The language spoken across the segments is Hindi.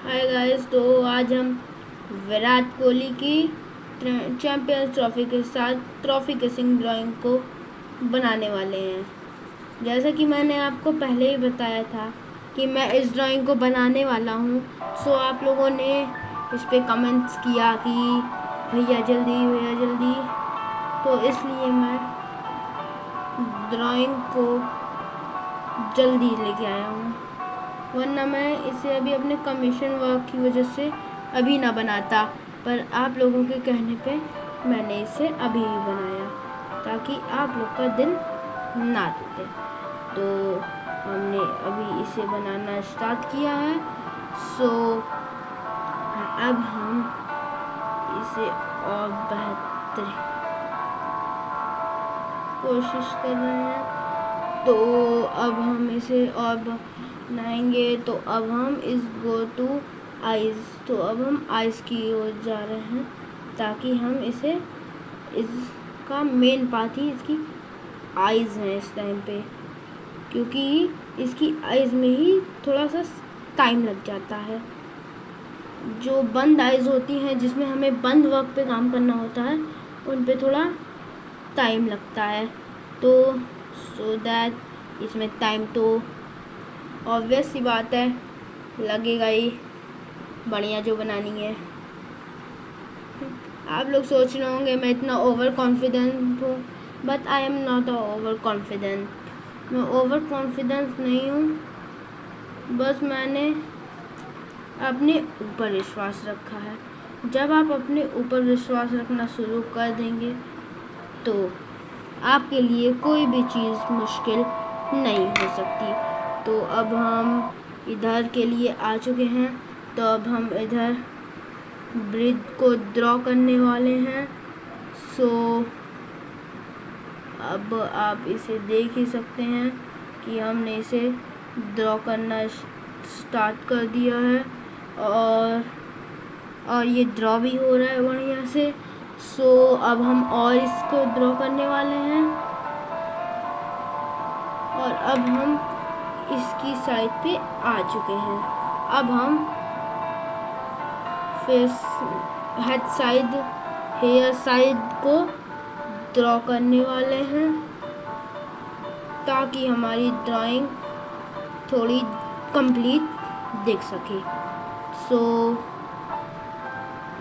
हाय गाइस, तो आज हम विराट कोहली की चैंपियंस ट्रॉफी के साथ ट्रॉफी किसिंग ड्राइंग को बनाने वाले हैं। जैसा कि मैंने आपको पहले ही बताया था कि मैं इस ड्राइंग को बनाने वाला हूँ। सो आप लोगों ने इस पर कमेंट्स किया कि भैया जल्दी, तो इसलिए मैं ड्राइंग को जल्दी लेके आया हूँ, वरना मैं इसे अभी अपने कमीशन वर्क की वजह से अभी ना बनाता। पर आप लोगों के कहने पे मैंने इसे अभी ही बनाया ताकि आप लोग का दिन ना टूटे। तो हमने अभी इसे बनाना स्टार्ट किया है। सो अब हम इसे और बेहतर कोशिश कर रहे हैं। तो अब हम इसे और बनाएंगे। तो अब हम इस गो टू आइज़, तो अब हम आइज़ की ओर जा रहे हैं ताकि हम इसे, इसका मेन पार्ट ही इसकी आइज़ हैं इस टाइम पे, क्योंकि इसकी आइज़ में ही थोड़ा सा टाइम लग जाता है। जो बंद आइज़ होती हैं जिसमें हमें बंद वक्त पे काम करना होता है, उन पे थोड़ा टाइम लगता है। तो सो दैट इसमें टाइम तो ऑब्वियस सी बात है लगेगा ही, बढ़िया जो बनानी है। आप लोग सोच रहे होंगे मैं इतना ओवर कॉन्फिडेंट हूँ, but I am not over confident. मैं ओवर कॉन्फिडेंस नहीं हूँ, बस मैंने अपने ऊपर विश्वास रखा है। जब आप अपने ऊपर विश्वास रखना शुरू कर देंगे तो आपके लिए कोई भी चीज़ मुश्किल नहीं हो सकती। तो अब हम इधर के लिए आ चुके हैं। तो अब हम इधर ब्रिज को ड्रॉ करने वाले हैं। सो अब आप इसे देख ही सकते हैं कि हमने इसे ड्रॉ करना स्टार्ट कर दिया है और ये ड्रॉ भी हो रहा है बढ़िया से। सो अब हम और इसको ड्रॉ करने वाले हैं और अब हम इसकी साइड पे आ चुके हैं। अब हम face, head side, hair side को ड्रॉ करने वाले हैं ताकि हमारी ड्राइंग थोड़ी कंप्लीट दिख सके। सो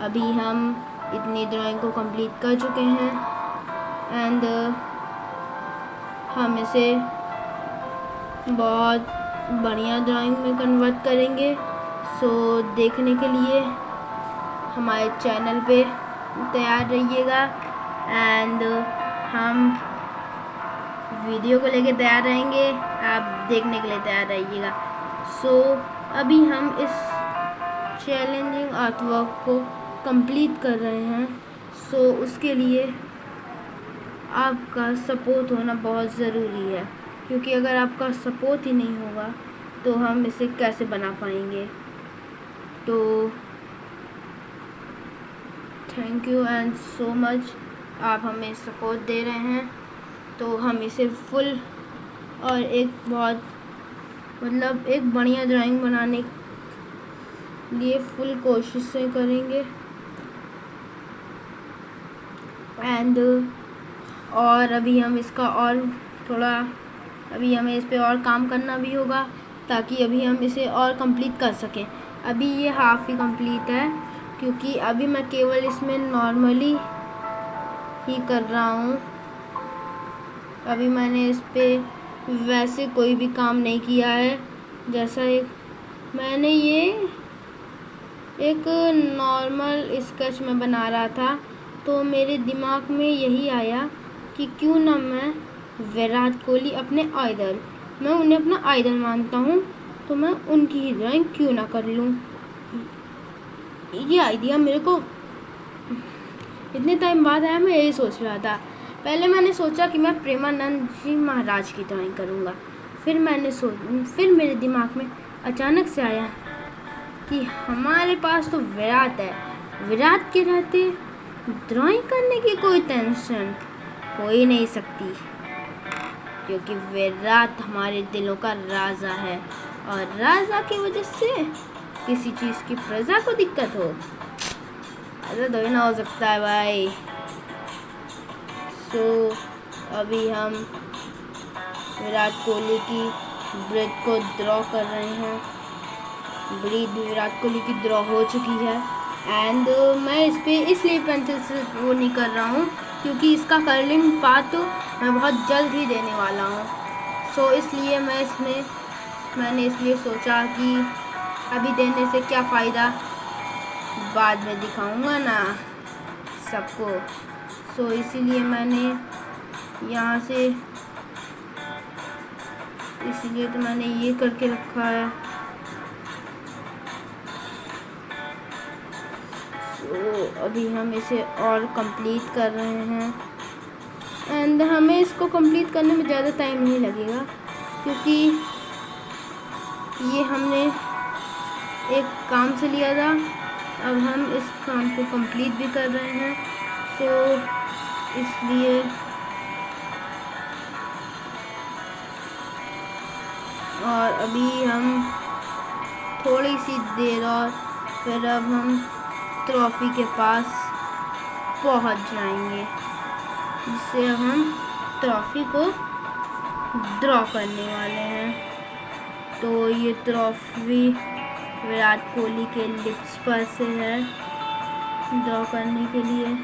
अभी हम इतनी ड्राइंग को कंप्लीट कर चुके हैं एंड हम इसे बहुत बढ़िया ड्राइंग में कन्वर्ट करेंगे। सो देखने के लिए हमारे चैनल पे तैयार रहिएगा एंड हम वीडियो को लेके तैयार रहेंगे, आप देखने के लिए तैयार रहिएगा। सो अभी हम इस चैलेंजिंग आर्टवर्क को कंप्लीट कर रहे हैं। सो उसके लिए आपका सपोर्ट होना बहुत ज़रूरी है, क्योंकि अगर आपका सपोर्ट ही नहीं होगा तो हम इसे कैसे बना पाएंगे। तो thank you and so much, आप हमें सपोर्ट दे रहे हैं। तो हम इसे फुल और एक बहुत एक बढ़िया ड्राइंग बनाने के लिए फुल कोशिशें करेंगे एंड और अभी हम इसका और थोड़ा, अभी हमें इस पे और काम करना भी होगा ताकि अभी हम इसे और कंप्लीट कर सकें। अभी ये हाफ ही कंप्लीट है क्योंकि अभी मैं केवल इसमें नॉर्मली ही कर रहा हूँ। अभी मैंने इस पे वैसे कोई भी काम नहीं किया है। जैसा मैंने ये एक नॉर्मल स्केच में बना रहा था, तो मेरे दिमाग में यही आया कि क्यों ना मैं विराट कोहली अपने आइडल, मैं उन्हें अपना आइडल मानता हूँ, तो मैं उनकी ही ड्राइंग क्यों ना कर लूँ। ये आइडिया मेरे को इतने टाइम बाद आया। मैं यही सोच रहा था, पहले मैंने सोचा कि मैं प्रेमानंद जी महाराज की ड्राइंग करूँगा। फिर मेरे दिमाग में अचानक से आया कि हमारे पास तो विराट है, विराट के रहते ड्राइंग करने की कोई टेंशन हो ही नहीं सकती, क्योंकि विराट हमारे दिलों का राजा है और राजा की वजह से किसी चीज़ की प्रजा को दिक्कत हो, ऐसा तो ना हो सकता है भाई। सो अभी हम विराट कोहली की ब्रीथ को ड्रॉ कर रहे हैं। ब्रीथ विराट कोहली की ड्रॉ हो चुकी है एंड मैं इस पर इसलिए पेंसिल से वो नहीं कर रहा हूँ क्योंकि इसका कर्लिंग पाथ मैं बहुत जल्द ही देने वाला हूँ। सो इसलिए मैंने इसलिए सोचा कि अभी देने से क्या फ़ायदा, बाद में दिखाऊंगा ना सबको। सो इसीलिए मैंने यहाँ से इसलिए तो मैंने ये करके रखा है। सो अभी हम इसे और कंप्लीट कर रहे हैं एंड हमें इसको कंप्लीट करने में ज़्यादा टाइम नहीं लगेगा क्योंकि ये हमने एक काम से लिया था, अब हम इस काम को कंप्लीट भी कर रहे हैं। सो इसलिए और अभी हम थोड़ी सी देर और फिर अब हम ट्रॉफी के पास पहुंच जाएंगे, जिससे अब हम ट्रॉफी को ड्रॉ करने वाले हैं। तो ये ट्रॉफी विराट कोहली के लिप्स पर से है ड्रॉ करने के लिए,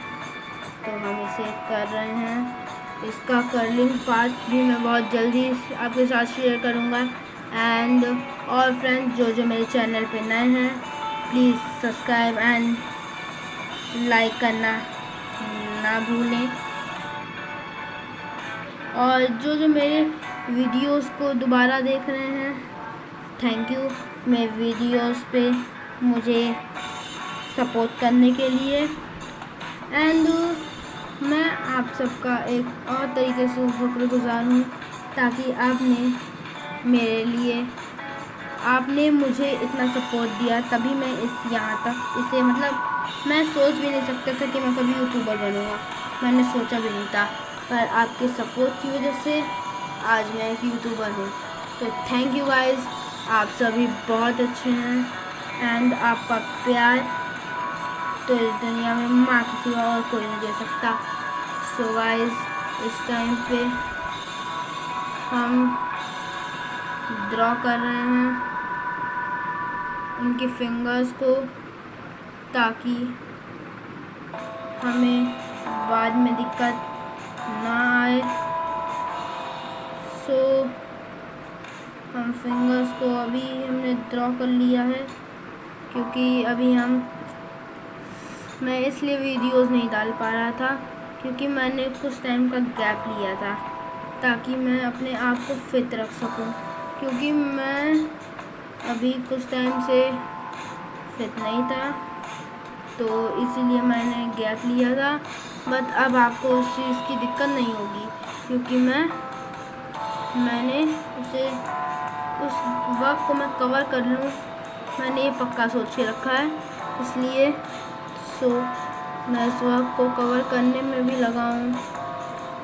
तो हम इसे कर रहे हैं। इसका कर्लिंग पार्ट भी मैं बहुत जल्दी आपके साथ शेयर करूंगा एंड और फ्रेंड्स जो मेरे चैनल पे नए हैं प्लीज़ सब्सक्राइब एंड लाइक करना ना भूलें। और जो मेरे वीडियोस को दोबारा देख रहे हैं, थैंक यू मेरे वीडियोस पे मुझे सपोर्ट करने के लिए एंड मैं आप सबका एक और तरीके से शुक्रगुजार हूँ ताकि आपने मुझे इतना सपोर्ट दिया, तभी मैं यहाँ तक इसे मैं सोच भी नहीं सकता था कि मैं कभी यूट्यूबर बनूँगा, मैंने सोचा भी नहीं था, पर आपके सपोर्ट की वजह से आज मैं एक यूट्यूबर हूँ। तो थैंक यू गाइस, आप सभी बहुत अच्छे हैं एंड आपका प्यार तो इस दुनिया में माँ के सिवा और कोई नहीं दे सकता। सो गाइस इस टाइम पे हम ड्रॉ कर रहे हैं उनकी फिंगर्स को ताकि हमें बाद में दिक्कत ना आए। सो हम फिंगर्स को अभी हमने ड्रॉ कर लिया है क्योंकि अभी मैं इसलिए वीडियोस नहीं डाल पा रहा था क्योंकि मैंने कुछ टाइम का गैप लिया था ताकि मैं अपने आप को फिट रख सकूं, क्योंकि मैं अभी कुछ टाइम से फिट नहीं था, तो इसीलिए मैंने गैप लिया था। बट अब आपको उस चीज़ की दिक्कत नहीं होगी क्योंकि मैंने उस वक्त को मैं कवर कर लूँ, मैंने ये पक्का सोच के रखा है। इसलिए मैं इस वक्त को कवर करने में भी लगा हूँ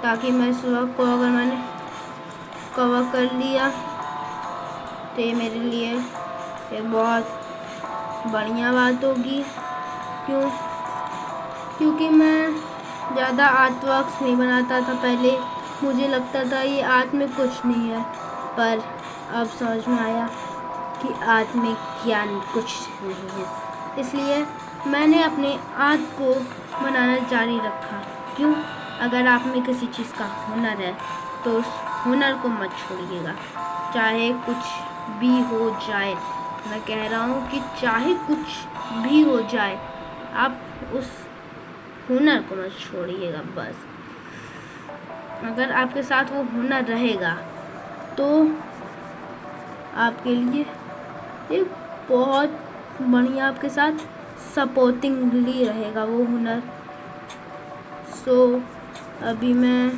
ताकि मैं इस वक्त को अगर मैंने कवर कर लिया तो ये मेरे लिए एक बहुत बढ़िया बात होगी। क्योंकि मैं ज़्यादा आर्ट वर्क्स नहीं बनाता था पहले, मुझे लगता था ये आर्ट में कुछ नहीं है, पर अब समझ में आया कि आर्ट में क्या कुछ नहीं है। इसलिए मैंने अपने आर्ट को बनाना जारी रखा। क्यों? अगर आप में किसी चीज़ का हुनर है तो उस हुनर को मत छोड़िएगा, चाहे कुछ भी हो जाए। मैं कह रहा हूँ कि चाहे कुछ भी हो जाए, आप उस हुनर को मत छोड़िएगा। बस अगर आपके साथ वो हुनर रहेगा तो आपके लिए एक बहुत बढ़िया आपके साथ सपोर्टिंगली रहेगा वो हुनर। सो अभी मैं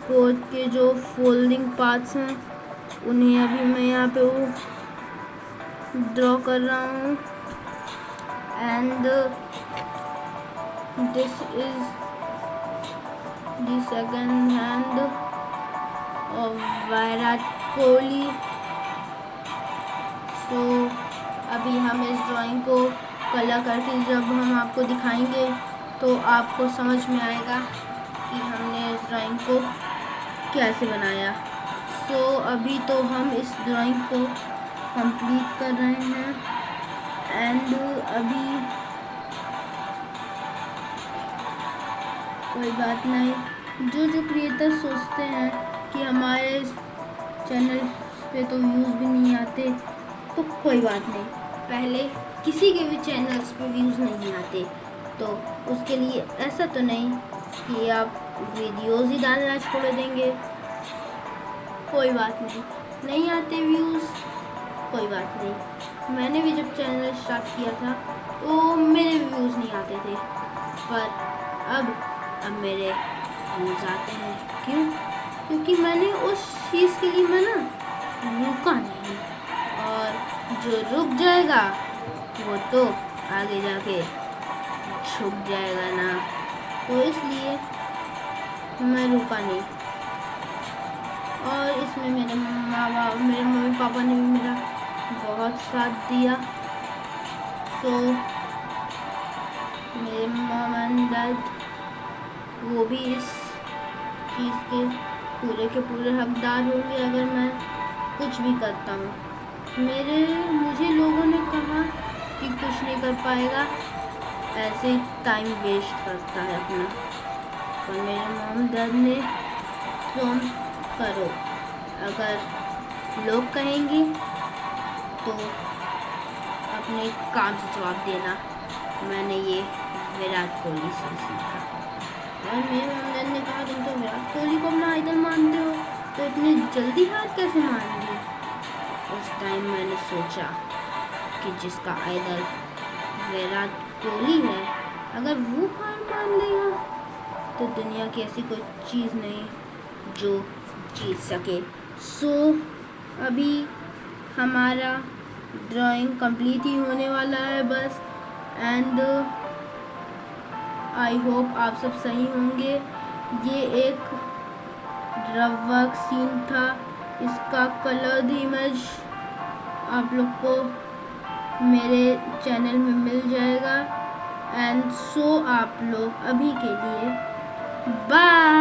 कोट के जो फोल्डिंग पार्ट्स हैं उन्हें अभी मैं यहाँ पे वो ड्रॉ कर रहा हूँ and this is the second hand of Virat Kohli. So अभी अभी हम इस ड्राइंग को कलर करके जब हम आपको दिखाएंगे तो आपको समझ में आएगा कि हमने इस ड्राइंग को कैसे बनाया। सो अभी तो हम इस ड्राइंग को कंप्लीट कर रहे हैं एंड अभी कोई बात नहीं, जो क्रिएटर सोचते हैं कि हमारे चैनल पे तो व्यूज़ भी नहीं आते, तो कोई बात नहीं, पहले किसी के भी चैनल्स पे व्यूज़ नहीं आते तो उसके लिए ऐसा तो नहीं कि आप वीडियोज़ ही डालना छोड़ देंगे। कोई बात नहीं आते व्यूज़, कोई बात नहीं। मैंने भी जब चैनल स्टार्ट किया था तो मेरे व्यूज़ नहीं आते थे, पर अब मेरे व्यूज़ आते हैं। क्यों? क्योंकि मैंने उस चीज़ के लिए रुका नहीं, और जो रुक जाएगा वो तो आगे जाके छुप जाएगा ना, तो इसलिए मैं रुका नहीं। और इसमें मेरे मम्मी पापा ने भी मेरा बहुत साथ दिया। तो मेरे मॉम एंड डैड वो भी इस चीज़ के पूरे हकदार होंगे अगर मैं कुछ भी करता हूँ। मुझे लोगों ने कहा कि कुछ नहीं कर पाएगा, ऐसे टाइम वेस्ट करता है अपना, और मेरे मॉम डैड ने तुम करो, अगर लोग कहेंगे तो अपने काम से जवाब देना। मैंने ये विराट कोहली से सीखा। और मेरे मॉम डैड ने कहा तुम तो विराट कोहली को अपना आइडल मानते हो, तो इतनी जल्दी हार कैसे मान ली? उस टाइम मैंने सोचा कि जिसका आइडल विराट कोहली है, अगर वो हार मान लेगा तो दुनिया की ऐसी कोई चीज़ नहीं जो जीत सके। सो अभी हमारा ड्राइंग कंप्लीट ही होने वाला है बस, एंड आई होप आप सब सही होंगे। ये एक रफ वर्क सीन था, इसका कलर्ड इमेज आप लोग को मेरे चैनल में मिल जाएगा। एंड सो आप लोग अभी के लिए बाय।